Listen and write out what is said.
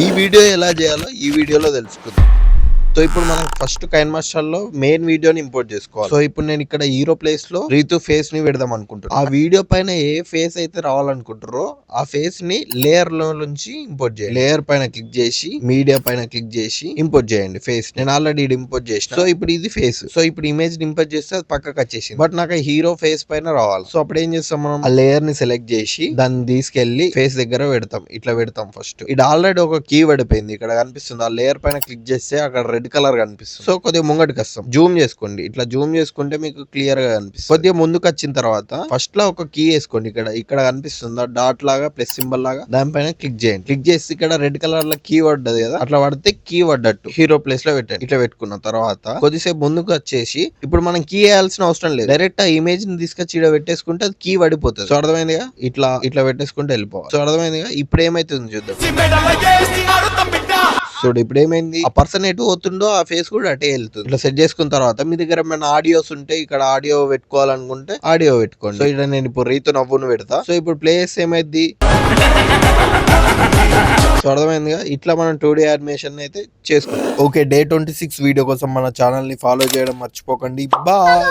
ఈ వీడియో ఎలా చేయాలో ఈ వీడియోలో తెలుసుకుందాం. సో ఇప్పుడు మనం ఫస్ట్ కైన్ మాస్టర్ లో మెయిన్ వీడియోని ఇంపోర్ట్ చేసుకోవాలి. సో ఇప్పుడు నేను ఇక్కడ హీరో ప్లేస్ లో రీతు ఫేస్ ని పెడదాం అనుకుంటున్నాను. ఆ వీడియో పైన ఏ ఫేస్ అయితే రావాలనుకుంటారో ఆ ఫేస్ ని లేయర్ లో నుంచి ఇంపోర్ట్ చేయండి. లేయర్ పైన క్లిక్ చేసి మీడియా పైన క్లిక్ చేసి ఇంపోర్ట్ చేయండి ఫేస్. నేను ఆల్రెడీ ఇంపోర్ట్ చేసిన. సో ఇప్పుడు ఇది ఫేస్. సో ఇప్పుడు ఇమేజ్ ఇంపోర్ట్ చేస్తే అది పక్కకు వచ్చేసింది. బట్ నాకు హీరో ఫేస్ పైన రావాలి. సో అప్పుడు ఏం చేస్తాం, మనం ఆ లేయర్ ని సెలెక్ట్ చేసి దాన్ని తీసుకెళ్లి ఫేస్ దగ్గర పెడతాం. ఇట్లా పెడతాం. ఫస్ట్ ఇది ఆల్రెడీ ఒక కీ పడిపోయింది, ఇక్కడ కనిపిస్తుంది. ఆ లేయర్ పైన క్లిక్ చేస్తే అక్కడ రెడ్ కలర్ కనిపిస్తుంది. సో కొద్దిగా ముంగటికి వస్తాం, జూమ్ చేసుకోండి. ఇట్లా జూమ్ చేసుకుంటే మీకు క్లియర్ గా కనిపిస్తుంది. కొద్దిగా ముందుకు వచ్చిన తర్వాత ఫస్ట్ లో ఒక కీ వేసుకోండి. ఇక్కడ కనిపిస్తుందా డాట్ లాగా ప్లస్ సింబల్ లాగా, దానిపైన క్లిక్ చేయండి. క్లిక్ చేసి ఇక్కడ రెడ్ కలర్ లో కీ పడ్డది కదా, అట్లా పడితే కీ పడ్డట్టు హీరో ప్లేస్ లో పెట్టండి. ఇట్లా పెట్టుకున్న తర్వాత కొద్దిసేపు ముందుకు వచ్చేసి ఇప్పుడు మనం కీ వేయాల్సిన అవసరం లేదు, డైరెక్ట్ ఆ ఇమేజ్ ని తీసుకొచ్చి ఇక్కడ పెట్టేసుకుంటే అది కీ పడిపోతుంది. సో అర్థమైందిగా, ఇట్లా పెట్టేసుకుంటే వెళ్ళిపోవాలి. సో అర్థమైందిగా. ఇప్పుడు ఏమైతుంది చూద్దాం. సో ఇప్పుడు ఏమైంది, ఆ పర్సన్ ఎటు పోతుండో ఆ ఫేస్ కూడా అటే వెళ్తుంది. ఇట్లా సెట్ చేసుకున్న తర్వాత మీ దగ్గర ఏమైనా ఆడియోస్ ఉంటే ఇక్కడ ఆడియో పెట్టుకోవాలనుకుంటే ఆడియో పెట్టుకోండి. సో ఇక్కడ నేను ఇప్పుడు రీతు నవ్వును పెడతా. సో ఇప్పుడు ప్లేస్ ఏమైంది, సో అర్థమైందిగా. ఇట్లా మనం 2D యానిమేషన్ అయితే చేసుకుంటాం. ఓకే, డే 26 వీడియో కోసం మన ఛానల్ ని ఫాలో చేయడం మర్చిపోకండి. బాయ్.